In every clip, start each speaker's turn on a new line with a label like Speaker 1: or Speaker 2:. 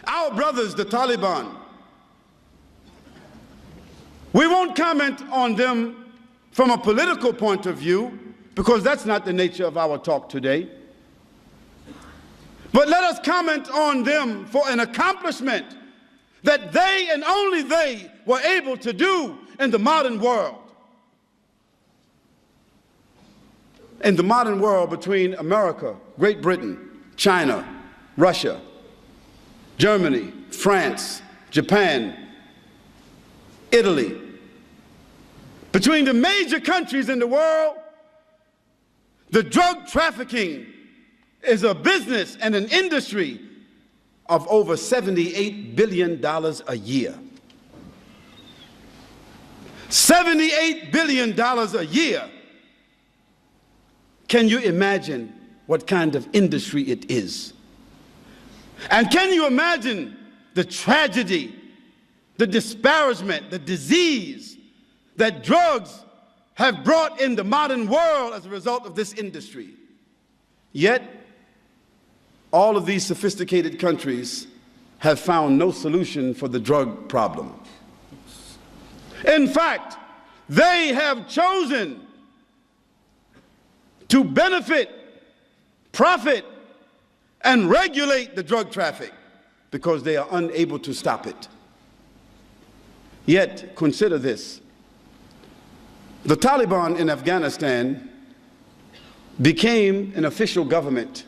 Speaker 1: our brothers, the Taliban, we won't comment on them from a political point of view, because that's not the nature of our talk today. But let us comment on them for an accomplishment that they and only they were able to do in the modern world. In the modern world, between America, Great Britain, China, Russia, Germany, France, Japan, Italy, between the major countries in the world, the drug trafficking is a business and an industry of over $78 billion a year. $78 billion a year. Can you imagine what kind of industry it is? And can you imagine the tragedy, the disparagement, the disease that drugs have brought in the modern world as a result of this industry? Yet, all of these sophisticated countries have found no solution for the drug problem. In fact, they have chosen to benefit, profit, and regulate the drug traffic because they are unable to stop it. Yet, consider this. The Taliban in Afghanistan became an official government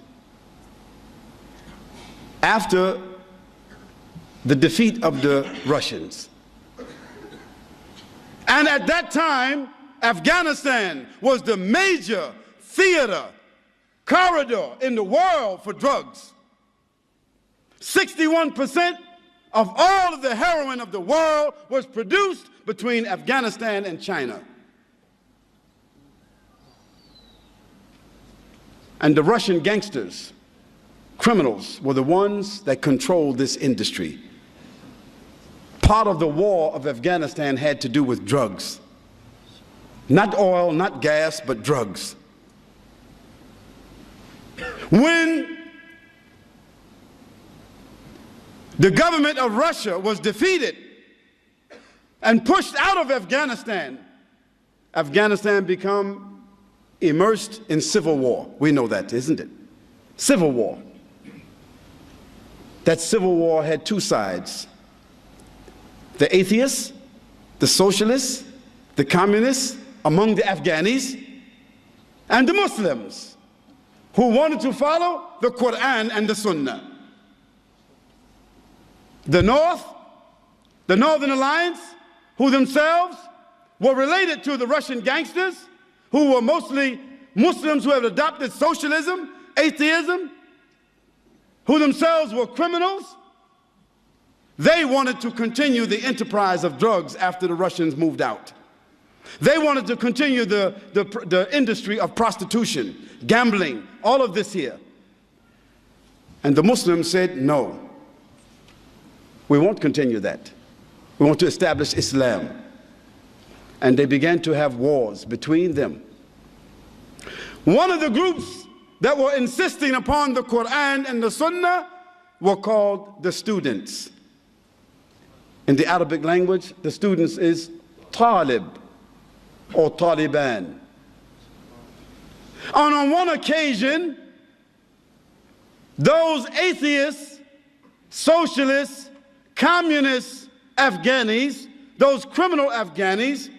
Speaker 1: after the defeat of the Russians. And at that time, Afghanistan was the major theater, corridor in the world for drugs. 61% of all of the heroin of the world was produced between Afghanistan and China. And the Russian gangsters, criminals, were the ones that controlled this industry. Part of the war of Afghanistan had to do with drugs. Not oil, not gas, but drugs. When the government of Russia was defeated and pushed out of Afghanistan, Afghanistan became immersed in civil war. We know that, isn't it? Civil war. That civil war had two sides. The atheists, the socialists, the communists among the Afghanis, and the Muslims who wanted to follow the Quran and the Sunnah. The North, the Northern Alliance, who themselves were related to the Russian gangsters, who were mostly Muslims who had adopted socialism, atheism, who themselves were criminals. They wanted to continue the enterprise of drugs after the Russians moved out. They wanted to continue the industry of prostitution, gambling, all of this here. And the Muslims said, no, we won't continue that. We want to establish Islam. And they began to have wars between them. One of the groups that were insisting upon the Quran and the Sunnah were called the students. In the Arabic language, the students is Talib or Taliban. And on one occasion, those atheists, socialists, communist Afghanis, those criminal Afghanis,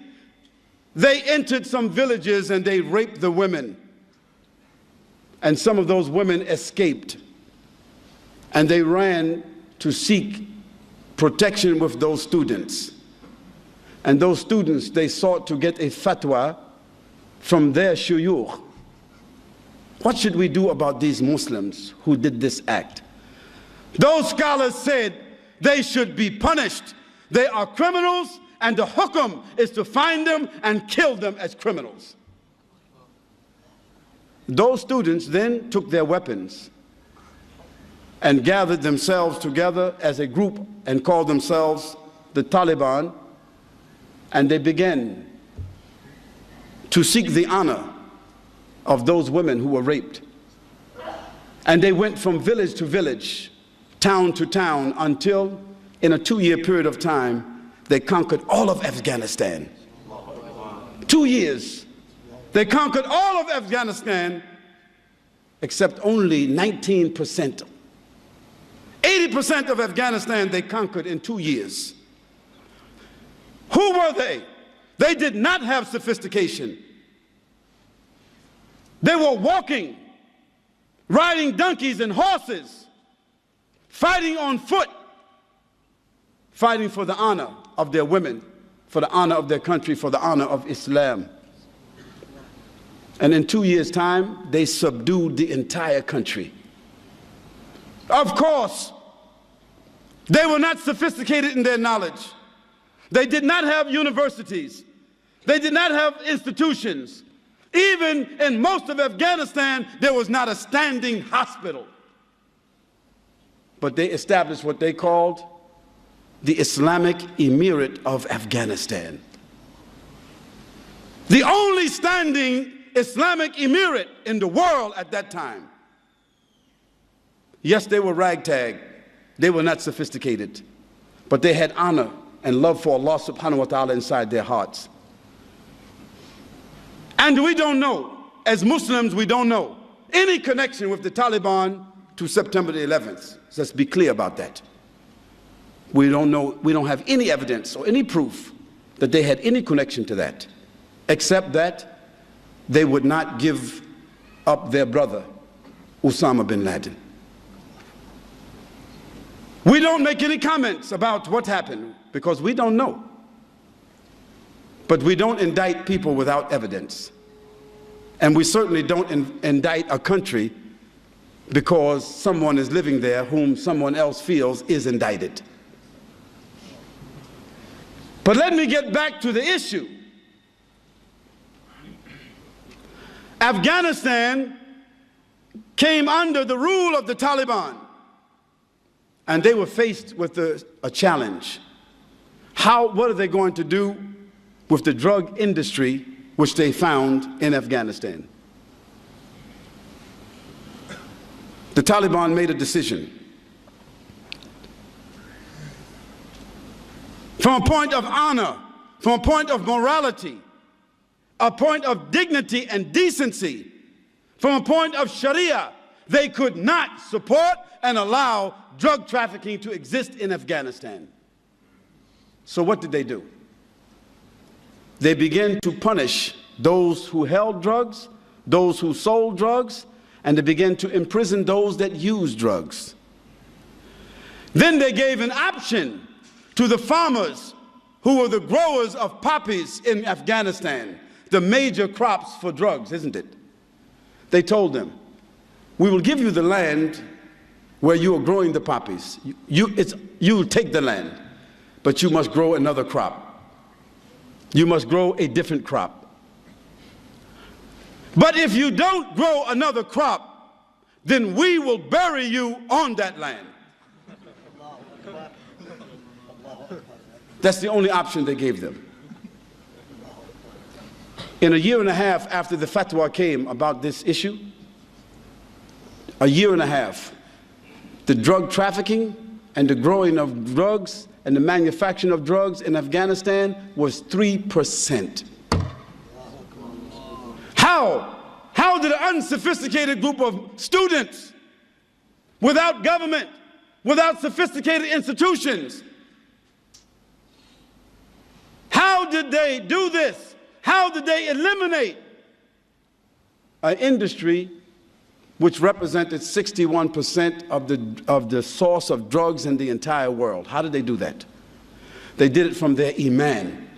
Speaker 1: they entered some villages and they raped the women. And some of those women escaped. And they ran to seek protection with those students. And those students, they sought to get a fatwa from their shuyukh. What should we do about these Muslims who did this act? Those scholars said they should be punished. They are criminals, and the hukum is to find them and kill them as criminals. Those students then took their weapons and gathered themselves together as a group and called themselves the Taliban, and they began to seek the honor of those women who were raped. And they went from village to village town to town, until in a 2-year period of time, they conquered all of Afghanistan. 2 years. They conquered all of Afghanistan except only 19%. 80% of Afghanistan they conquered in 2 years. Who were they? They did not have sophistication. They were walking, riding donkeys and horses, fighting on foot, fighting for the honor of their women, for the honor of their country, for the honor of Islam. And in 2 years' time, they subdued the entire country. Of course, they were not sophisticated in their knowledge. They did not have universities. They did not have institutions. Even in most of Afghanistan, there was not a standing hospital. But they established what they called the Islamic Emirate of Afghanistan. The only standing Islamic Emirate in the world at that time. Yes, they were ragtag. They were not sophisticated. But they had honor and love for Allah subhanahu wa ta'ala inside their hearts. And we don't know, as Muslims, we don't know any connection with the Taliban to September the 11th. So let's be clear about that. We don't know, we don't have any evidence or any proof that they had any connection to that, except that they would not give up their brother, Osama bin Laden. We don't make any comments about what happened because we don't know. But we don't indict people without evidence. And we certainly don't indict a country because someone is living there whom someone else feels is indicted. But let me get back to the issue. Afghanistan came under the rule of the Taliban, and they were faced with a challenge. What are they going to do with the drug industry which they found in Afghanistan? The Taliban made a decision. From a point of honor, from a point of morality, a point of dignity and decency, from a point of Sharia, they could not support and allow drug trafficking to exist in Afghanistan. So what did they do? They began to punish those who held drugs, those who sold drugs, and they began to imprison those that used drugs. Then they gave an option to the farmers who were the growers of poppies in Afghanistan, the major crops for drugs, isn't it? They told them, we will give you the land where you are growing the poppies. You take the land, but you must grow another crop. You must grow a different crop. But if you don't grow another crop, then we will bury you on that land. That's the only option they gave them. In a year and a half after the fatwa came about this issue, a year and a half, the drug trafficking and the growing of drugs and the manufacturing of drugs in Afghanistan was 3%. How did an unsophisticated group of students, without government, without sophisticated institutions, how did they do this? How did they eliminate an industry which represented 61% of the source of drugs in the entire world? How did they do that? They did it from their iman.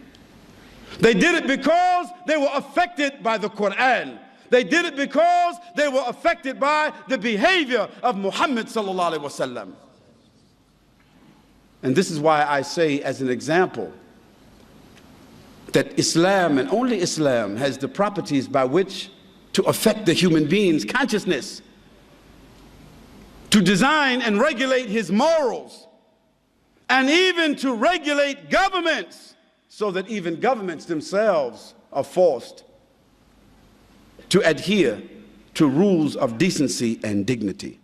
Speaker 1: They did it because they were affected by the Quran. They did it because they were affected by the behavior of Muhammad sallallahu alaihi wasallam. And this is why I say, as an example, that Islam, and only Islam, has the properties by which to affect the human being's consciousness, to design and regulate his morals, and even to regulate governments, so that even governments themselves are forced to adhere to rules of decency and dignity.